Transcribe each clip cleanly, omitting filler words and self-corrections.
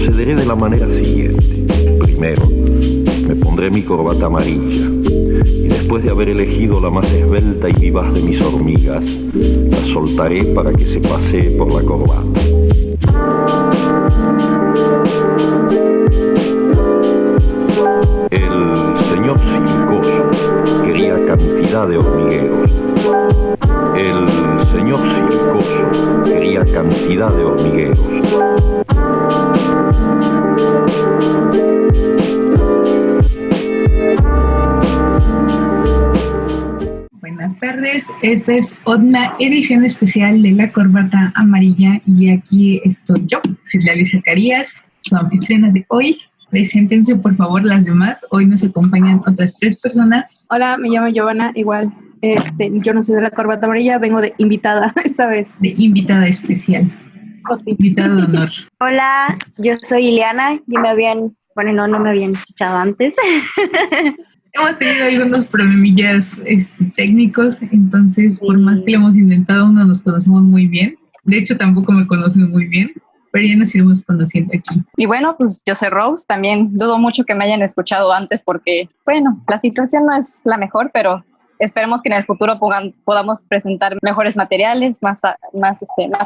Procederé de la manera siguiente. Primero, me pondré mi corbata amarilla y después de haber elegido la más esbelta y vivaz de mis hormigas, la soltaré para que se pasee por la corbata. El señor Silicoso quería cantidad de hormigueros. El señor Silicoso quería cantidad de hormigueros. Buenas tardes, esta es una edición especial de La Corbata Amarilla y aquí estoy yo, Citlali Zacarías, su anfitriona de hoy. Preséntense por favor las demás, hoy nos acompañan otras 3 personas. Hola, me llamo Giovanna, igual, yo no soy de La Corbata Amarilla, vengo de invitada esta vez. De invitada especial. Oh, sí. Invitada de honor. Hola, yo soy Ileana, no me habían escuchado antes. Hemos tenido algunos problemillas técnicos, entonces por más que lo hemos intentado, no nos conocemos muy bien. De hecho, tampoco me conocen muy bien, pero ya nos iremos conociendo aquí. Y bueno, pues yo soy Rose, también dudo mucho que me hayan escuchado antes porque, bueno, la situación no es la mejor, pero esperemos que en el futuro podamos presentar mejores materiales, más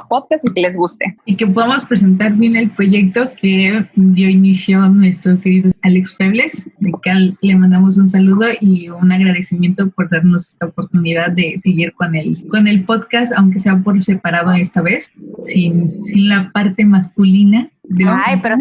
podcasts y que les guste. Y que podamos presentar bien el proyecto que dio inicio nuestro querido Alex Febles, de que le mandamos un saludo y un agradecimiento por darnos esta oportunidad de seguir con el podcast, aunque sea por separado esta vez, sin la parte masculina. Ay, pero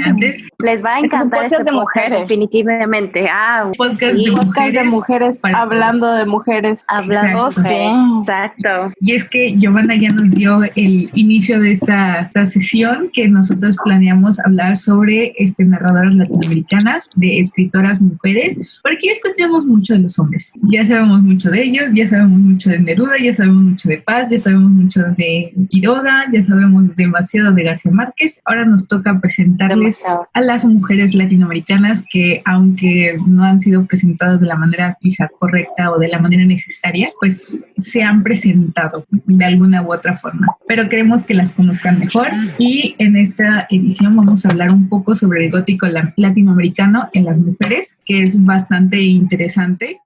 les va a encantar este podcast de mujeres. Definitivamente. Podcast de mujeres hablando de mujeres. Hablando, sí. Exacto. Y es que Giovanna ya nos dio el inicio de esta sesión que nosotros planeamos hablar sobre narradoras latinoamericanas, de escritoras mujeres, porque ya escuchamos mucho de los hombres. Ya sabemos mucho de ellos, ya sabemos mucho de Neruda, ya sabemos mucho de Paz, ya sabemos mucho de Quiroga, ya sabemos demasiado de García Márquez. Ahora nos toca presentarles a las mujeres latinoamericanas que, aunque no han sido presentadas de la manera quizá correcta o de la manera necesaria, pues se han presentado de alguna u otra forma. Pero queremos que las conozcan mejor y en esta edición vamos a hablar un poco sobre el gótico latinoamericano en las mujeres, que es bastante interesante.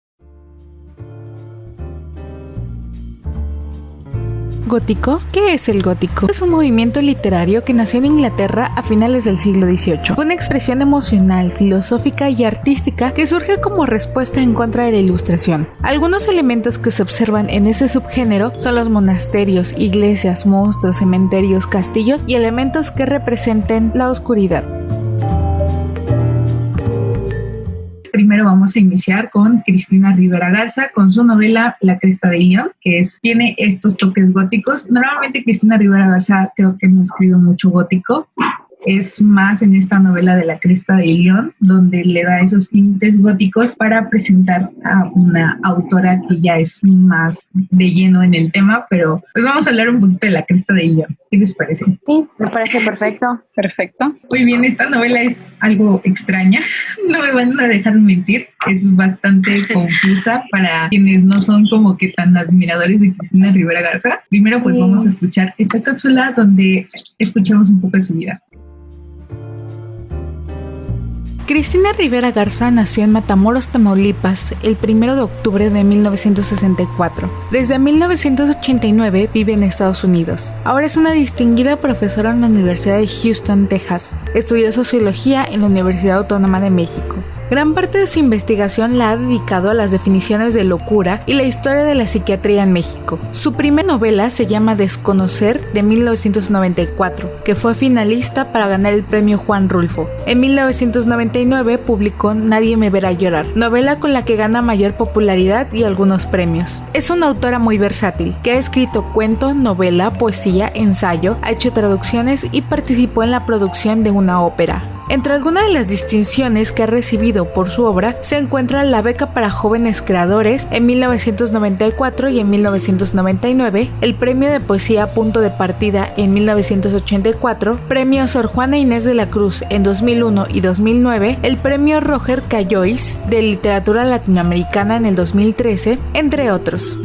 ¿Gótico? ¿Qué es el gótico? Es un movimiento literario que nació en Inglaterra a finales del siglo XVIII. Fue una expresión emocional, filosófica y artística que surge como respuesta en contra de la Ilustración. Algunos elementos que se observan en ese subgénero son los monasterios, iglesias, monstruos, cementerios, castillos y elementos que representen la oscuridad. Primero vamos a iniciar con Cristina Rivera Garza, con su novela La Cresta de León, que tiene estos toques góticos. Normalmente Cristina Rivera Garza creo que no escribe mucho gótico, es más en esta novela de La Cresta de León, donde le da esos tintes góticos para presentar a una autora que ya es más de lleno en el tema, pero hoy vamos a hablar un poquito de La Cresta de León. ¿Qué les parece? Sí, me parece perfecto. Perfecto. Muy bien, esta novela es algo extraña, no me van a dejar mentir, es bastante confusa para quienes no son como que tan admiradores de Cristina Rivera Garza. Primero pues vamos a escuchar esta cápsula donde escuchamos un poco de su vida. Cristina Rivera Garza nació en Matamoros, Tamaulipas, el 1 de octubre de 1964. Desde 1989 vive en Estados Unidos. Ahora es una distinguida profesora en la Universidad de Houston, Texas. Estudió sociología en la Universidad Autónoma de México. Gran parte de su investigación la ha dedicado a las definiciones de locura y la historia de la psiquiatría en México. Su primera novela se llama Desconocer, de 1994, que fue finalista para ganar el premio Juan Rulfo. En 1999 publicó Nadie me verá llorar, novela con la que gana mayor popularidad y algunos premios. Es una autora muy versátil, que ha escrito cuento, novela, poesía, ensayo, ha hecho traducciones y participó en la producción de una ópera. Entre algunas de las distinciones que ha recibido por su obra se encuentra la beca para jóvenes creadores en 1994 y en 1999, el premio de poesía Punto de Partida en 1984, premio Sor Juana Inés de la Cruz en 2001 y 2009, el premio Roger Caillois de literatura latinoamericana en el 2013, entre otros.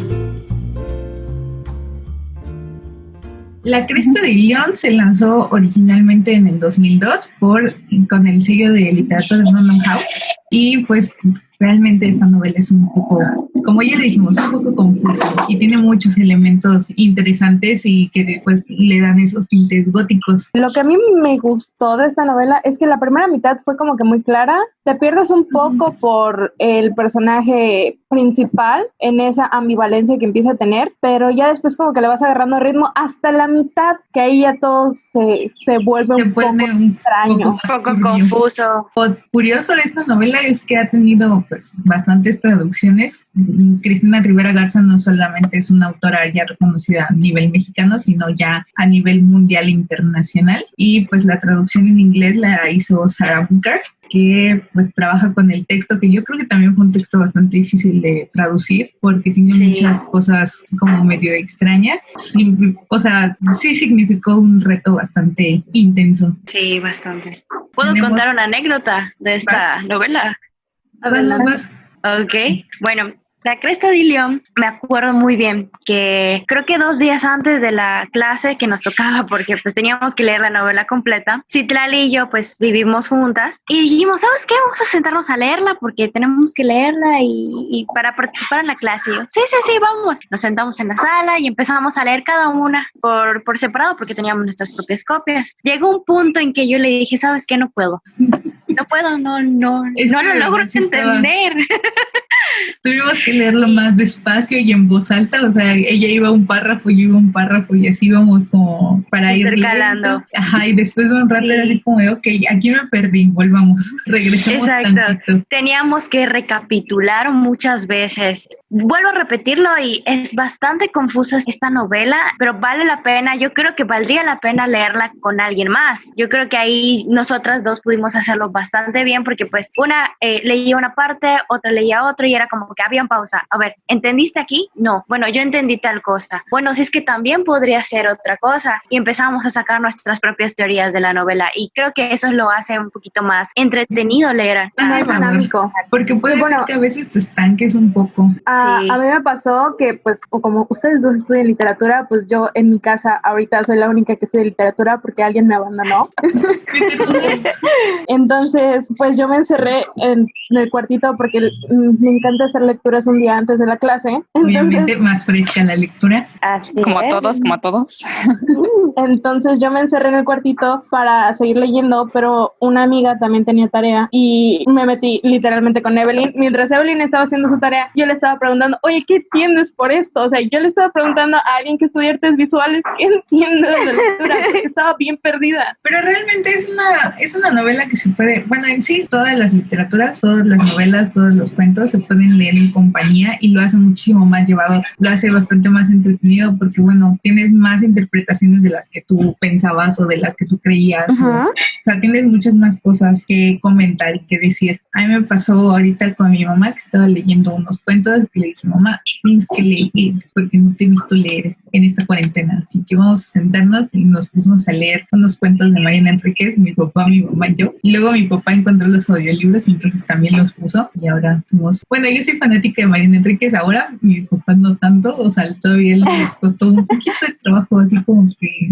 La Cresta de León se lanzó originalmente en el 2002 con el sello de literatura de Random House, y pues realmente esta novela es un poco, como ya le dijimos, un poco confusa y tiene muchos elementos interesantes y que pues le dan esos tintes góticos. Lo que a mí me gustó de esta novela es que la primera mitad fue como que muy clara. Te pierdes un poco por el personaje principal en esa ambivalencia que empieza a tener, pero ya después como que le vas agarrando ritmo hasta la mitad, que ahí ya todo se vuelve un poco extraño. Un poco confuso. Lo curioso de esta novela es que ha tenido pues bastantes traducciones. Cristina Rivera Garza no solamente es una autora ya reconocida a nivel mexicano, sino ya a nivel mundial e internacional, y pues la traducción en inglés la hizo Sarah Booker, que pues trabaja con el texto, que yo creo que también fue un texto bastante difícil de traducir porque tiene muchas cosas como medio extrañas. Sí significó un reto bastante intenso. Sí, bastante. ¿Puedo contar una anécdota de esta novela? Vas. Ok, bueno, La Cresta de León, me acuerdo muy bien que creo que 2 días antes de la clase que nos tocaba, porque pues teníamos que leer la novela completa, Citlali y yo pues vivimos juntas y dijimos, ¿sabes qué? Vamos a sentarnos a leerla porque tenemos que leerla y para participar en la clase. Y yo, sí, vamos. Nos sentamos en la sala y empezamos a leer cada una por separado porque teníamos nuestras propias copias. Llegó un punto en que yo le dije, ¿sabes qué? No puedo, no lo logro entender. Tuvimos que leerlo más despacio y en voz alta, o sea, ella iba un párrafo, yo iba un párrafo y así íbamos como para ir intercalando. Ajá, y después de un rato era así como de, ok, aquí me perdí, volvamos, regresemos tantito. Teníamos que recapitular muchas veces. Vuelvo a repetirlo y es bastante confusa esta novela, pero vale la pena, yo creo que valdría la pena leerla con alguien más. Yo creo que ahí nosotras dos pudimos hacerlo bastante bien porque pues una leía una parte, otra leía otra y era como que había pausa. A ver, ¿entendiste aquí? No. Bueno, yo entendí tal cosa. Bueno, si es que también podría ser otra cosa. Y empezamos a sacar nuestras propias teorías de la novela y creo que eso lo hace un poquito más entretenido leer. Dinámico. Porque puede ser que a veces te estanques un poco. A mí me pasó que pues como ustedes dos estudian literatura, pues yo en mi casa ahorita soy la única que estudia literatura porque alguien me abandonó. Entonces, pues yo me encerré en el cuartito porque me encanta hacer lecturas un día antes de la clase. Entonces, obviamente más fresca la lectura. Así como a todos. Entonces yo me encerré en el cuartito para seguir leyendo, pero una amiga también tenía tarea y me metí literalmente con Evelyn. Mientras Evelyn estaba haciendo su tarea, yo le estaba preguntando, oye, ¿qué entiendes por esto? O sea, yo le estaba preguntando a alguien que estudia artes visuales, ¿qué entiende de la lectura? Porque estaba bien perdida. Pero realmente es una novela que se puede, bueno, en sí, todas las literaturas, todas las novelas, todos los cuentos se pueden leer en compañía y lo hace muchísimo más llevador, lo hace bastante más entretenido porque, bueno, tienes más interpretaciones de las que tú pensabas o de las que tú creías. O sea, tienes muchas más cosas que comentar y que decir. A mí me pasó ahorita con mi mamá que estaba leyendo unos cuentos que le dije, mamá, tienes que leer porque no te he visto leer en esta cuarentena, así que vamos a sentarnos y nos pusimos a leer unos cuentos de Mariana Enríquez, mi papá, mi mamá y yo. Y luego mi papá encontró los audiolibros y entonces también los puso y ahora somos, bueno, yo soy fanática de Mariana Enríquez ahora, mi papá no tanto, o sea, todavía les costó un poquito de trabajo, así como que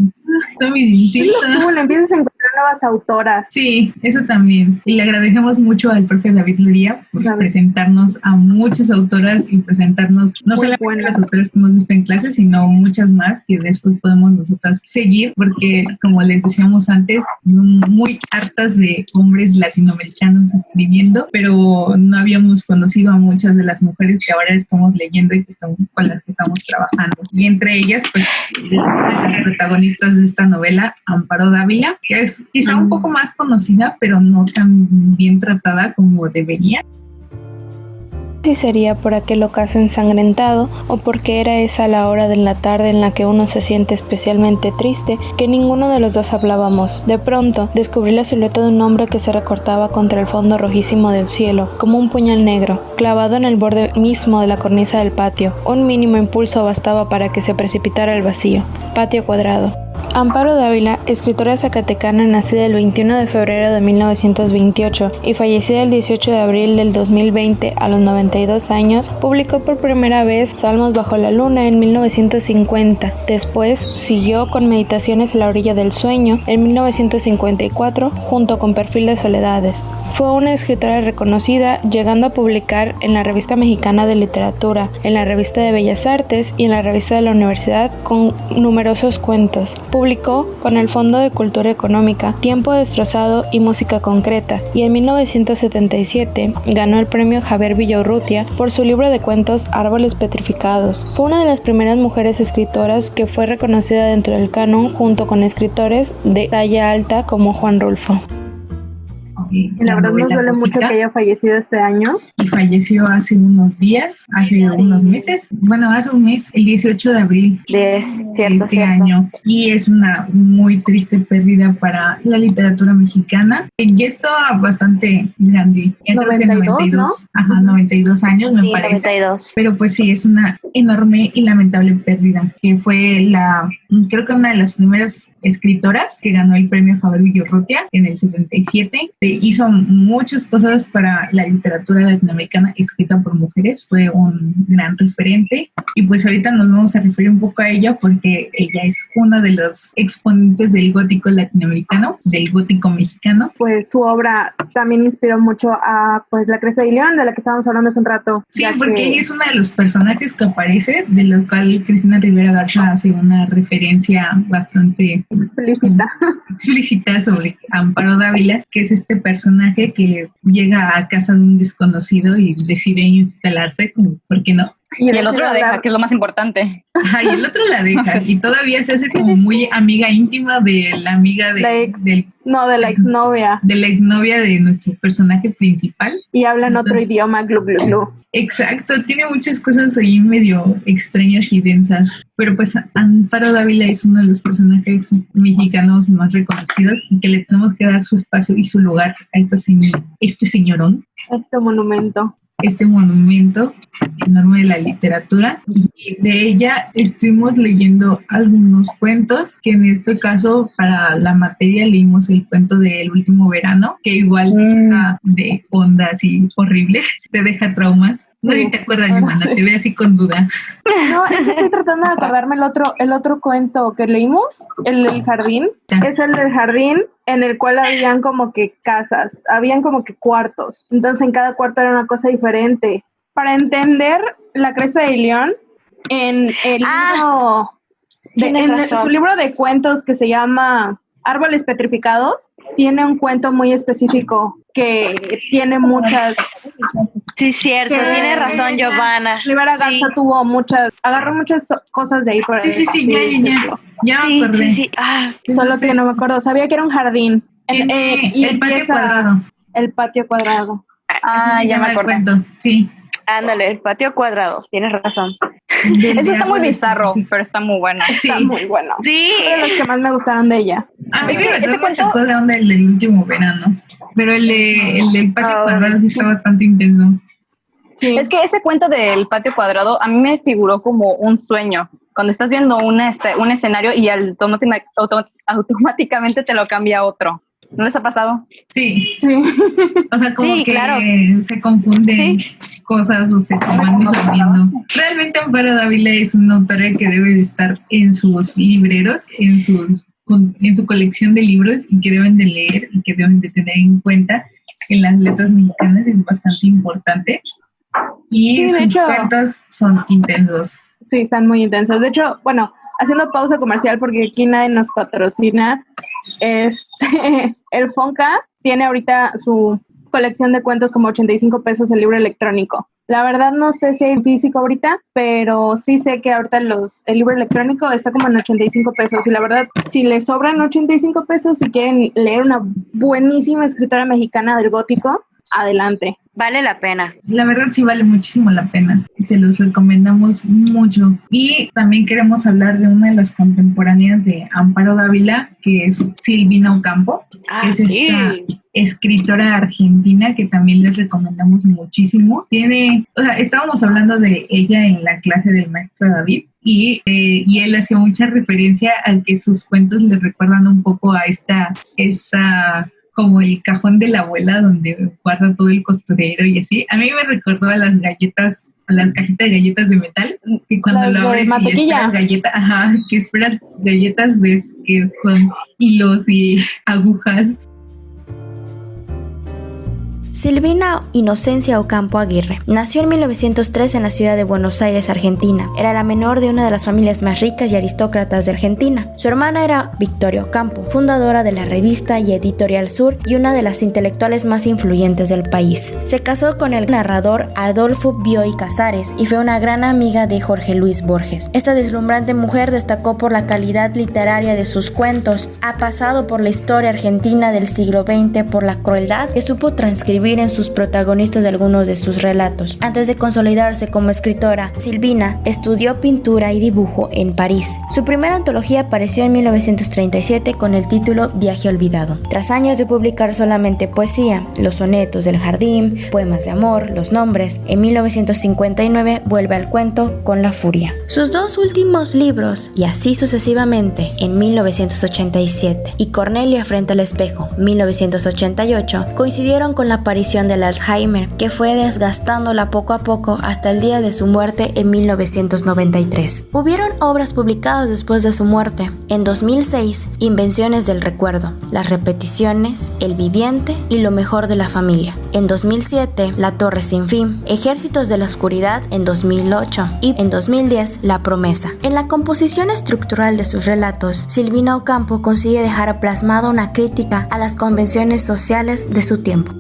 está muy difícil. ¿Cómo le empiezas a encontrar nuevas autoras? Sí, eso también. Y le agradecemos mucho al profe David Lería por presentarnos a muchas autoras y presentarnos no solamente las autoras que hemos visto en clase, sino muchas más que después podemos nosotras seguir, porque como les decíamos antes, muy hartas de hombres latinoamericanos escribiendo, pero no habíamos conocido a muchas de las mujeres que ahora estamos leyendo y que con las que estamos trabajando. Y entre ellas, pues, las protagonistas de esta novela, Amparo Dávila, que es quizá un poco más conocida, pero no tan bien tratada como debería. Si sería por aquel ocaso ensangrentado o porque era esa la hora de la tarde en la que uno se siente especialmente triste, que ninguno de los dos hablábamos. De pronto descubrí la silueta de un hombre que se recortaba contra el fondo rojísimo del cielo, como un puñal negro, clavado en el borde mismo de la cornisa del patio. Un mínimo impulso bastaba para que se precipitara al vacío. Patio Cuadrado. Amparo Dávila, escritora zacatecana nacida el 21 de febrero de 1928 y fallecida el 18 de abril del 2020 a los 92 años, publicó por primera vez Salmos bajo la luna en 1950. Después siguió con Meditaciones a la orilla del sueño en 1954 junto con Perfil de soledades. Fue una escritora reconocida, llegando a publicar en la Revista Mexicana de Literatura, en la Revista de Bellas Artes y en la Revista de la Universidad con numerosos cuentos. Publicó con el Fondo de Cultura Económica Tiempo Destrozado y Música Concreta, y en 1977 ganó el premio Javier Villaurrutia por su libro de cuentos Árboles Petrificados. Fue una de las primeras mujeres escritoras que fue reconocida dentro del canon junto con escritores de talla alta como Juan Rulfo. La verdad nos duele mucho que haya fallecido este año. Y falleció hace unos días, hace unos meses, hace un mes, el 18 de abril de este año. Y es una muy triste pérdida para la literatura mexicana. Ya estaba bastante grande, ya 92, creo que 92, ¿no? 92 años me parece. 92. Pero pues sí, es una enorme y lamentable pérdida, que fue creo que una de las primeras escritoras que ganó el premio Javier Villaurrutia en el 77. Hizo muchas cosas para la literatura latinoamericana escrita por mujeres, fue un gran referente, y pues ahorita nos vamos a referir un poco a ella porque ella es una de los exponentes del gótico latinoamericano, del gótico mexicano. Pues su obra también inspiró mucho a La Cresta de León, de la que estábamos hablando hace un rato. Sí, porque ella es uno de los personajes que aparece, de los cuales Cristina Rivera Garza hace una referencia bastante explícita sobre Amparo Dávila, que es este personaje que llega a casa de un desconocido y decide instalarse, como, ¿por qué no? Y el otro la deja, que es lo más importante. Y el otro la deja, y todavía se hace como muy amiga íntima de la amiga de la exnovia. De la exnovia de nuestro personaje principal. Y habla en otro idioma, glu, glu, glu. Exacto, tiene muchas cosas ahí medio extrañas y densas. Pero pues Amparo Dávila es uno de los personajes mexicanos más reconocidos y que le tenemos que dar su espacio y su lugar a este señorón. Este monumento enorme de la literatura, y de ella estuvimos leyendo algunos cuentos, que en este caso para la materia leímos el cuento del último verano, que igual saca de onda así horrible, te deja traumas. No sé si te acuerdas, Johanna, te ve así con duda. No, es que estoy tratando de acordarme el otro cuento que leímos, el del jardín. Es el del jardín en el cual habían como que casas, habían como que cuartos. Entonces en cada cuarto era una cosa diferente. Para entender La Cresta de León, en el libro, su libro de cuentos que se llama Árboles Petrificados, tiene un cuento muy específico que tiene muchas... Sí, cierto, tiene razón, Giovanna. Rivera Garza agarró muchas cosas de ahí. Ya me acordé. Sí. Solo que no me acuerdo, sabía que era un jardín. Y el patio cuadrado. El patio cuadrado. Ya me acordé. Sí. Ándale, el patio cuadrado, tienes razón. Eso está muy bizarro, pero está muy bueno. Sí. Está muy bueno. Sí. Uno de los que más me gustaron de ella. A mí me sacó de onda el del último verano, pero el del patio cuadrado sí está bastante intenso. Sí. Es que ese cuento del patio cuadrado a mí me figuró como un sueño. Cuando estás viendo un escenario y automáticamente te lo cambia a otro. ¿No les ha pasado? Sí. O sea, como que claro, se confunden cosas o se van disolviendo. Realmente Amparo Dávila es una autora que debe de estar en sus libreros, en su colección de libros, y que deben de leer y que deben de tener en cuenta en las letras mexicanas. Es bastante importante. Y sus cuentos son intensos. Sí, están muy intensos. De hecho, haciendo pausa comercial porque aquí nadie nos patrocina, el Fonca tiene ahorita su colección de cuentos como 85 pesos el libro electrónico. La verdad no sé si hay físico ahorita, pero sí sé que ahorita el libro electrónico está como en 85 pesos. Y la verdad, si les sobran 85 pesos, si quieren leer una buenísima escritora mexicana del gótico, adelante. Vale la pena. La verdad sí vale muchísimo la pena y se los recomendamos mucho. Y también queremos hablar de una de las contemporáneas de Amparo Dávila, que es Silvina Ocampo, que es esta escritora argentina que también les recomendamos muchísimo. Estábamos hablando de ella en la clase del maestro David y él hacía mucha referencia a que sus cuentos le recuerdan un poco a esta como el cajón de la abuela donde guarda todo el costurero y así. A mí me recordó a las galletas, a las cajitas de galletas de metal, que cuando lo abres y esperas galletas, que esperas galletas, ves que es con hilos y agujas. Silvina Inocencia Ocampo Aguirre nació en 1903 en la ciudad de Buenos Aires, Argentina. Era la menor de una de las familias más ricas y aristócratas de Argentina. Su hermana era Victoria Ocampo, fundadora de la revista y Editorial Sur y una de las intelectuales más influyentes del país. Se casó con el narrador Adolfo Bioy Casares y fue una gran amiga de Jorge Luis Borges. Esta deslumbrante mujer destacó por la calidad literaria de sus cuentos. Ha pasado por la historia argentina del siglo XX por la crueldad que supo transcribir en sus protagonistas de algunos de sus relatos. Antes de consolidarse como escritora, Silvina estudió pintura y dibujo en París. Su primera antología apareció en 1937 con el título Viaje olvidado. Tras años de publicar solamente poesía, Los sonetos del jardín, Poemas de amor, Los nombres, en 1959 vuelve al cuento con La furia. Sus dos últimos libros, y así sucesivamente, en 1987 y Cornelia frente al espejo, 1988, coincidieron con la aparición del Alzheimer, que fue desgastándola poco a poco hasta el día de su muerte en 1993. Hubieron obras publicadas después de su muerte. En 2006, Invenciones del recuerdo, Las repeticiones, El viviente y Lo mejor de la familia. En 2007, La torre sin fin, Ejércitos de la oscuridad en 2008 y en 2010, La promesa. En la composición estructural de sus relatos, Silvina Ocampo consigue dejar plasmada una crítica a las convenciones sociales de su tiempo.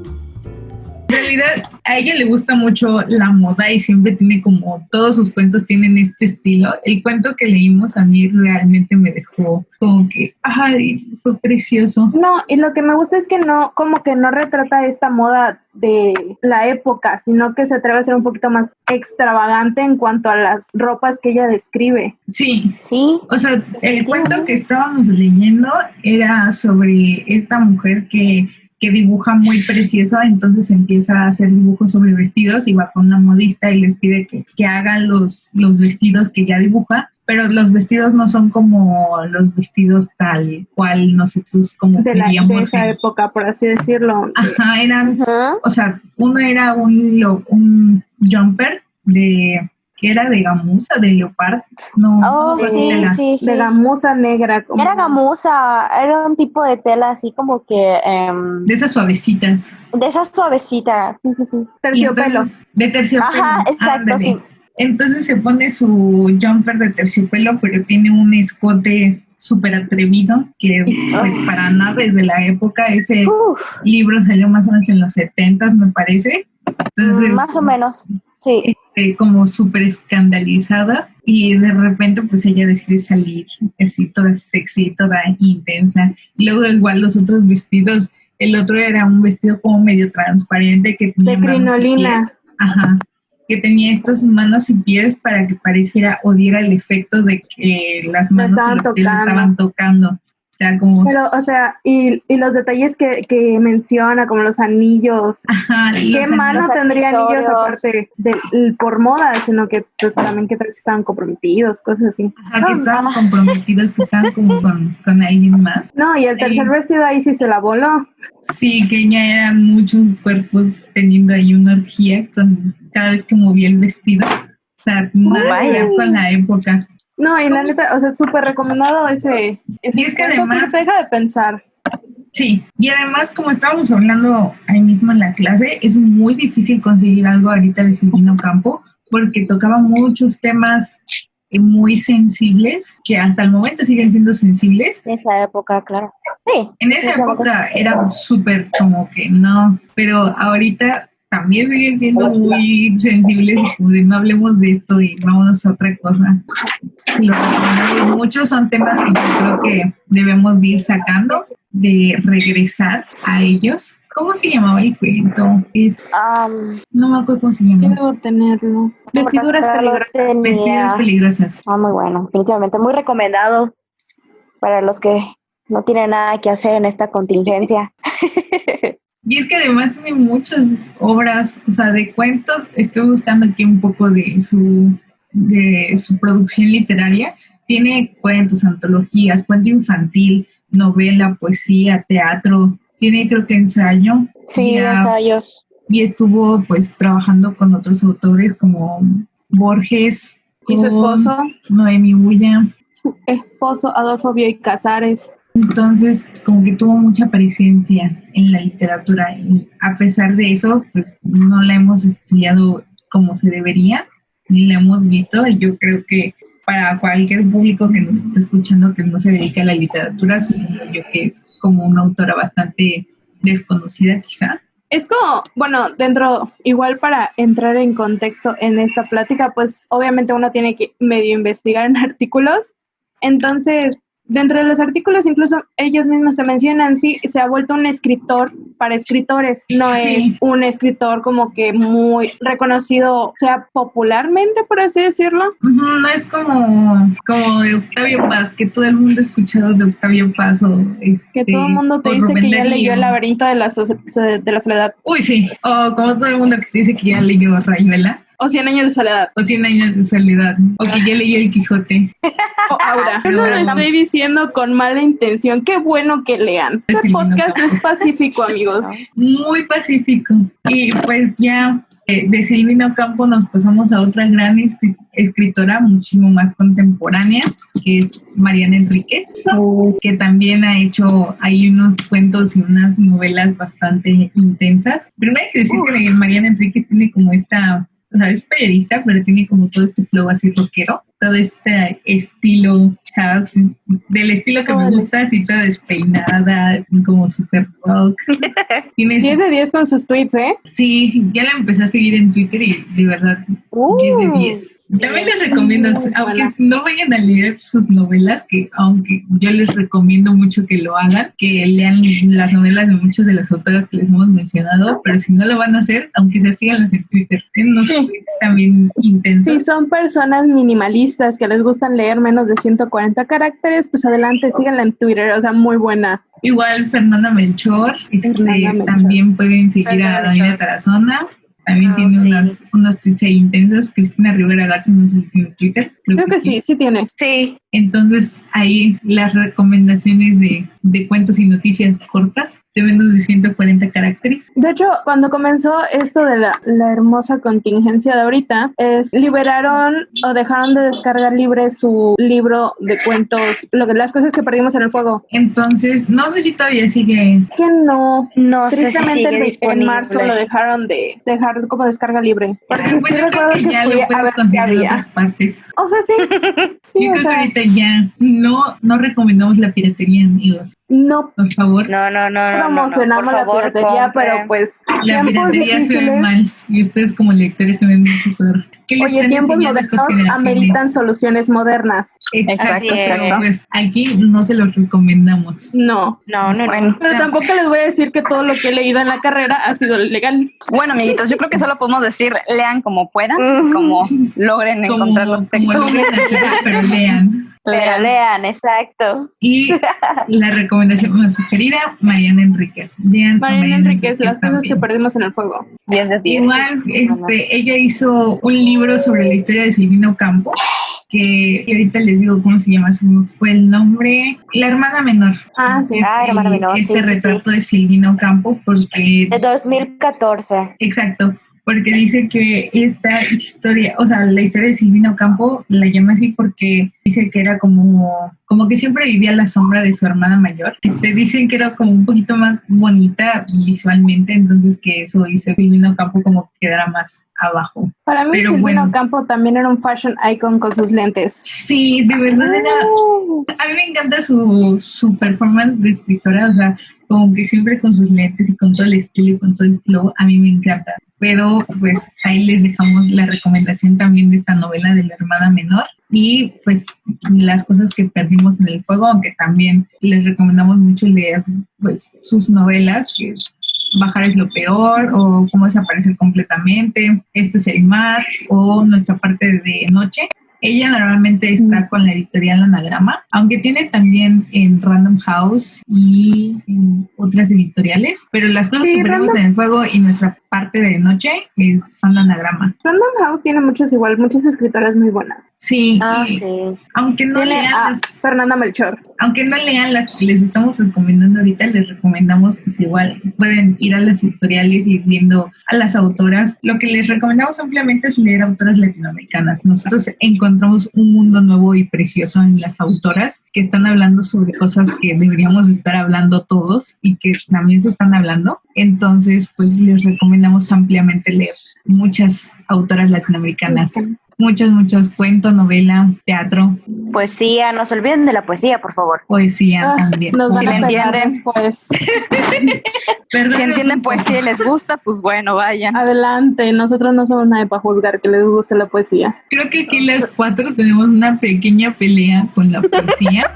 En realidad a ella le gusta mucho la moda y siempre tiene como todos sus cuentos tienen este estilo. El cuento que leímos a mí realmente me dejó como que, fue precioso. No, y lo que me gusta es que no retrata esta moda de la época, sino que se atreve a ser un poquito más extravagante en cuanto a las ropas que ella describe. Sí. O sea, el cuento que estábamos leyendo era sobre esta mujer que dibuja muy precioso, entonces empieza a hacer dibujos sobre vestidos y va con una modista y les pide que hagan los vestidos que ya dibuja, pero los vestidos no son como los vestidos tal cual nosotros como queríamos. De esa época, por así decirlo. Eran, o sea, uno era un jumper que era de gamuza, de leopardo. De gamuza negra. Era gamuza, era un tipo de tela así como que... de esas suavecitas. Sí. Terciopelo. De terciopelo. Ajá, exacto, sí. Entonces se pone su jumper de terciopelo, pero tiene un escote súper atrevido, que pues para nada es de la época. Ese libro salió más o menos en los 70s, me parece. Entonces, más o menos, sí. Como súper escandalizada, y de repente pues ella decide salir así toda sexy, toda intensa. Y luego igual los otros vestidos, el otro era un vestido como medio transparente que tenía de crinolina. Que tenía estas manos y pies para que pareciera o diera el efecto de que las manos y los pies la estaban tocando. Pero, o sea, y los detalles que menciona, como los anillos. ¿Qué mano tendría anillos aparte por moda? Sino que pues también que tal si estaban comprometidos, cosas así. Que estaban comprometidos, que estaban como con alguien más. No, y el tercer vestido ahí sí se la voló. Sí, que ya eran muchos cuerpos teniendo ahí una orgía con cada vez que movía el vestido. O sea, nada que ver con la época. No, y la neta, o sea, súper recomendado ese y es que además te deja de pensar. Sí, y además, como estábamos hablando ahí mismo en la clase, es muy difícil conseguir algo ahorita de Silvina Ocampo, porque tocaba muchos temas muy sensibles, que hasta el momento siguen siendo sensibles. En esa época, claro. Sí. En esa época era súper como que no, pero ahorita también siguen siendo muy sensibles y como de no hablemos de esto y vámonos a otra cosa. Lo recomendamos mucho, son temas que yo creo que debemos de ir sacando, de regresar a ellos, ¿Cómo se llamaba el cuento? No me acuerdo cómo se Yo llama. debo tenerlo. Vestiduras peligrosas. Vestiduras peligrosas. Muy bueno, definitivamente muy recomendado para los que no tienen nada que hacer en esta contingencia. Y es que además tiene muchas obras, o sea, de cuentos. Estoy buscando aquí un poco de su producción literaria. Tiene cuentos, antologías, cuento infantil, novela, poesía, teatro. Tiene creo que ensayo. Sí, ensayos. Y estuvo pues trabajando con otros autores como Borges. Y su esposo. Noemi Bulla. Su esposo Adolfo Bioy Casares. Entonces, como que tuvo mucha presencia en la literatura y a pesar de eso, pues no la hemos estudiado como se debería, ni la hemos visto. Y yo creo que para cualquier público que nos esté escuchando que no se dedica a la literatura, supongo yo que es como una autora bastante desconocida quizá. Es como, bueno, dentro, igual para entrar en contexto en esta plática, pues obviamente uno tiene que medio investigar en artículos. Entonces, dentro de los artículos, incluso ellos mismos te mencionan, sí, se ha vuelto un escritor para escritores. No es un escritor como que muy reconocido, o sea, popularmente, por así decirlo. No es como de Octavio Paz, que todo el mundo ha escuchado de Octavio Paz o que todo el mundo te dice que ya leyó El laberinto de la soledad. Uy, sí. O como todo el mundo que te dice que ya leyó Rayuela. O 100 años de soledad. O 100 años de soledad. O que ya leyó El Quijote. O Aura. Eso lo estoy diciendo con mala intención. Qué bueno que lean. Este podcast es pacífico, amigos. Muy pacífico. Y pues ya de Silvina Ocampo nos pasamos a otra gran escritora muchísimo más contemporánea, que es Mariana Enríquez, que también ha hecho ahí unos cuentos y unas novelas bastante intensas. Primero hay que decir que Mariana Enríquez tiene como esta... O sea, es periodista, pero tiene como todo este flow así rockero, todo este estilo, o sea, del estilo que me gusta, así toda despeinada, como super rock. 10 de 10 con sus tweets, ¿eh? Sí, ya la empecé a seguir en Twitter y de verdad, 10 de 10. También les recomiendo, aunque no vayan a leer sus novelas, que aunque yo les recomiendo mucho que lo hagan, que lean las novelas de muchas de las autoras que les hemos mencionado, pero si no lo van a hacer, aunque se síganlas en Twitter. Tienen unos tweets también intensos. Si son personas minimalistas que les gustan leer menos de 140 caracteres, pues adelante, síganla en Twitter, o sea, muy buena. Igual Fernanda Melchor, también pueden seguir a Daniela Tarazona. También tiene unos tweets ahí intensos. Cristina Rivera Garza, no sé si tiene Twitter. Creo que sí tiene. Sí. Entonces, ahí las recomendaciones de cuentos y noticias cortas, de menos de 140 caracteres. De hecho, cuando comenzó esto de la hermosa contingencia de ahorita, liberaron o dejaron de descargar libre su libro de cuentos, las cosas que perdimos en el fuego. Entonces, no sé si todavía sigue. Que no. No sé si sigue disponible. En marzo lo dejaron de dejar como descarga libre. Porque sí recuerdo que ya lo puedes conseguir en otras partes. O sea, sí. Yo creo que ahorita ya no recomendamos la piratería, amigos. No. Por favor. No. Promocionamos la piratería, pero pues la piratería se ve mal y ustedes como lectores se ven mucho peor. Oye, tiempos modernos ameritan soluciones modernas. Exacto. Pues aquí no se los recomendamos. No. Bueno, pero tampoco les voy a decir que todo lo que he leído en la carrera ha sido legal. Bueno, amiguitos, yo creo que solo podemos decir lean como puedan, como logren encontrar los textos. Como logren hacer, pero lean. Lean, exacto. Y la recomendación más sugerida, Mariana Enríquez. Mariana Enríquez, las cosas que perdimos en el fuego. 10 de 10. Igual, ella hizo un libro sobre la historia de Silvina Ocampo, que ahorita les digo cómo se llama, fue el nombre, La hermana menor. Sí. Hermana menor. Retrato de Silvina Ocampo, porque... De 2014. Exacto. Porque dice que esta historia, o sea, la historia de Silvina Ocampo la llama así porque dice que era como que siempre vivía a la sombra de su hermana mayor. Dicen que era como un poquito más bonita visualmente, entonces que eso hizo que Silvina Ocampo como que quedara más abajo. Para mí Silvina Ocampo también era un fashion icon con sus lentes. Sí, de verdad era... A mí me encanta su performance de escritora, o sea, como que siempre con sus lentes y con todo el estilo y con todo el flow, a mí me encanta. Pero pues ahí les dejamos la recomendación también de esta novela de la hermana menor y pues las cosas que perdimos en el fuego, aunque también les recomendamos mucho leer pues sus novelas, que Bajar es lo peor, o Cómo desaparecer completamente, Este es el mar, o Nuestra parte de noche. Ella normalmente está con la editorial Anagrama, aunque tiene también en Random House y en otras editoriales, pero las cosas que ponemos en el fuego y Nuestra parte de noche son Anagrama. Random House tiene muchas escritoras muy buenas. Sí, sí. Aunque no lean Fernanda Melchor. Aunque no lean las que les estamos recomendando ahorita, les recomendamos, pues igual pueden ir a las editoriales y ir viendo a las autoras. Lo que les recomendamos ampliamente es leer autoras latinoamericanas. Nosotros encontramos un mundo nuevo y precioso en las autoras que están hablando sobre cosas que deberíamos estar hablando todos y que también se están hablando. Entonces, pues les recomendamos ampliamente leer muchas autoras latinoamericanas. Muchos cuentos, novela, teatro. Poesía, no se olviden de la poesía, por favor. Poesía también. Si le entienden, pues. Si entienden poesía y les gusta, pues bueno, vayan. Adelante, nosotros no somos nadie para juzgar que les guste la poesía. Creo que aquí las 4 tenemos una pequeña pelea con la poesía.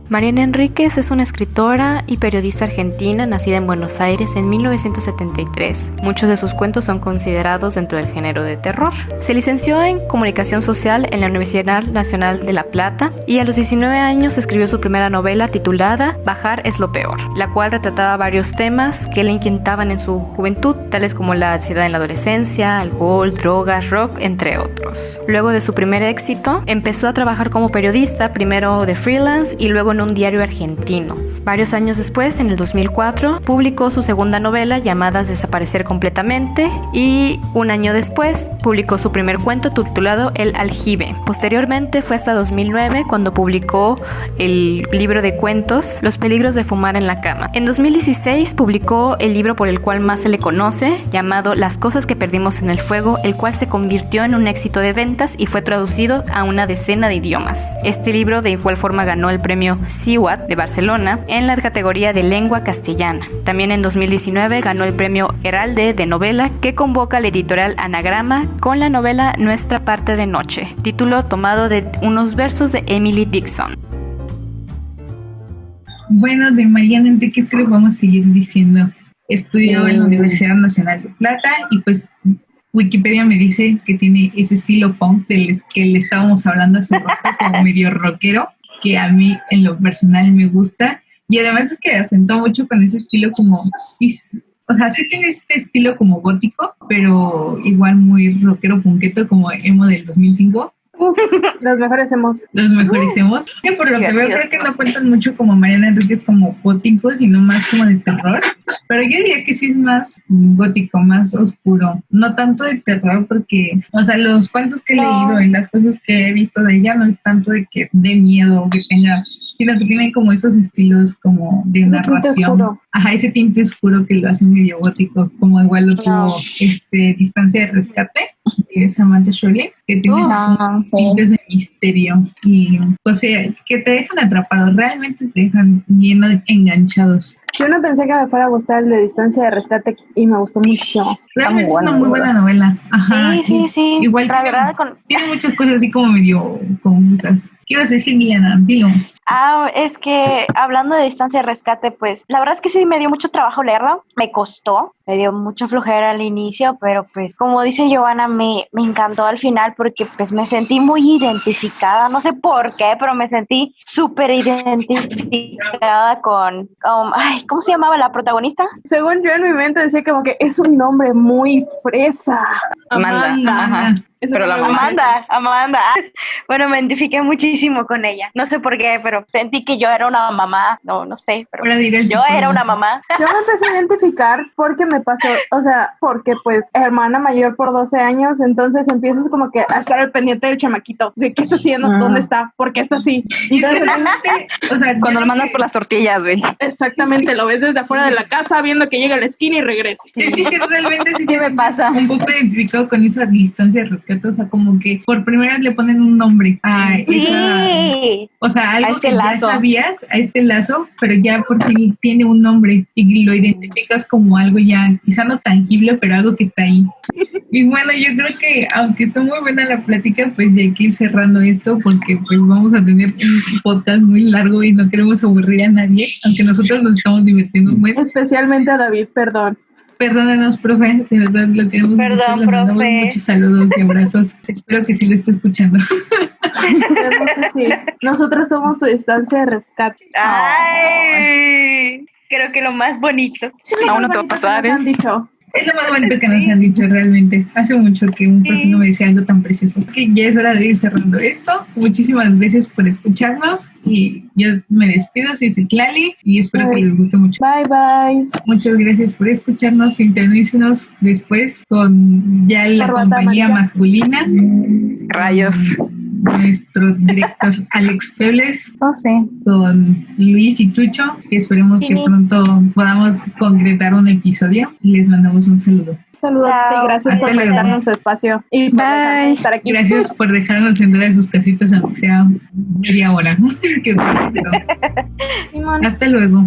Mariana Enríquez es una escritora y periodista argentina nacida en Buenos Aires en 1973. Muchos de sus cuentos son considerados dentro del género de terror. Se licenció en Comunicación Social en la Universidad Nacional de La Plata y a los 19 años escribió su primera novela titulada Bajar es lo peor, la cual retrataba varios temas que le inquietaban en su juventud, tales como la ansiedad en la adolescencia, alcohol, drogas, rock, entre otros. Luego de su primer éxito, empezó a trabajar como periodista, primero de freelance y luego en un diario argentino. Varios años después, en el 2004, publicó su segunda novela llamada Desaparecer completamente y un año después publicó su primer cuento titulado El aljibe. Posteriormente fue hasta 2009 cuando publicó el libro de cuentos Los peligros de fumar en la cama. En 2016 publicó el libro por el cual más se le conoce, llamado Las cosas que perdimos en el fuego, el cual se convirtió en un éxito de ventas y fue traducido a una decena de idiomas. Este libro de igual forma ganó el premio CIWAT de Barcelona en la categoría de lengua castellana. También en 2019 ganó el premio Heralde de novela que convoca la editorial Anagrama con la novela Nuestra parte de noche, título tomado de unos versos de Emily Dickinson. Bueno, de Mariana Enríquez, ¿qué le vamos a seguir diciendo? Estudió en la Universidad Nacional de Plata y pues Wikipedia me dice que tiene ese estilo punk del que le estábamos hablando hace rato, como medio rockero, que a mí en lo personal me gusta, y además es que acentúa mucho con ese estilo como, o sea, sí tiene este estilo como gótico, pero igual muy rockero punqueto como emo del 2005. Los mejores emos. Que por lo que veo creo que no cuentan mucho como Mariana Enríquez como gótico, sino más como de terror, pero yo diría que sí es más gótico, más oscuro, no tanto de terror, porque, o sea, los cuentos que he leído y las cosas que he visto de ella no es tanto de que dé miedo o que tenga, sino que tiene como esos estilos como de ese narración. Ajá, ese tinte oscuro que lo hace medio gótico, como igual lo tuvo Distancia de Rescate, que es Samantha Scholle, que tiene tintes de misterio y, o sea, que te dejan atrapados, realmente te dejan bien enganchados. Yo no pensé que me fuera a gustar el de Distancia de Rescate y me gustó mucho. Realmente es una muy buena novela. Ajá. Sí. Igual tiene muchas cosas así como medio confusas. ¿Qué ibas a decir, Liliana? Dilo. Es que hablando de Distancia de Rescate, pues la verdad es que sí me dio mucho trabajo leerla, me costó, me dio mucha flojera al inicio, pero pues como dice Giovanna, me encantó al final porque pues me sentí muy identificada, no sé por qué, pero me sentí súper identificada con ¿cómo se llamaba la protagonista? Según yo en mi mente decía como que es un nombre muy fresa. Amanda. Pero la Amanda. Bueno, me identifiqué muchísimo con ella. No sé por qué, pero sentí que yo era una mamá. No sé, pero yo era una mamá. Yo me empecé a identificar porque me pasó, o sea, porque pues hermana mayor por 12 años, entonces empiezas como que a estar al pendiente del chamaquito. O sea, ¿qué está haciendo? ¿Dónde está? ¿Por qué está así? Entonces, o sea, cuando lo mandas por las tortillas, güey. Exactamente, lo ves desde afuera de la casa viendo que llega a la esquina y regresa. Es que realmente sí ¿qué me pasa? Un poco identificado con esa distancia de rescate, o sea, como que por primera vez le ponen un nombre a esa, o sea, algo Este que lazo. ya sabías, a este lazo, pero ya por fin tiene un nombre y lo identificas como algo ya, quizá no tangible, pero algo que está ahí. Y bueno, yo creo que aunque está muy buena la plática, pues ya hay que ir cerrando esto porque pues vamos a tener un podcast muy largo y no queremos aburrir a nadie, aunque nosotros nos estamos divirtiendo mucho. Especialmente a David, perdón. Perdónanos, profe, de verdad lo queremos Perdón, mucho, le mandamos profe. muchos saludos y abrazos. Espero que sí lo esté escuchando. Esperemos que sí. Nosotros somos su instancia de rescate. Ay, creo que lo más bonito. Aún no te va a pasar, Nos han dicho. Es lo más bonito que nos han dicho realmente. Hace mucho que un profe no me decía algo tan precioso. Que ya es hora de ir cerrando esto. Muchísimas gracias por escucharnos y yo me despido, soy Citlali y espero que les guste mucho. Bye, bye. Muchas gracias por escucharnos. Sintonícenos después con ya la Corbata compañía amarilla. masculina. Rayos. Nuestro director Alex Febles Oh, sí. con Luis y Tucho, que esperemos que pronto podamos concretar un episodio y les mandamos un saludo. Saludos Chao. y gracias Hasta por luego. prestarnos su espacio y por dejarnos estar aquí. Gracias por dejarnos entrar a sus casitas aunque sea media hora. Qué bonito. Simón. Hasta luego.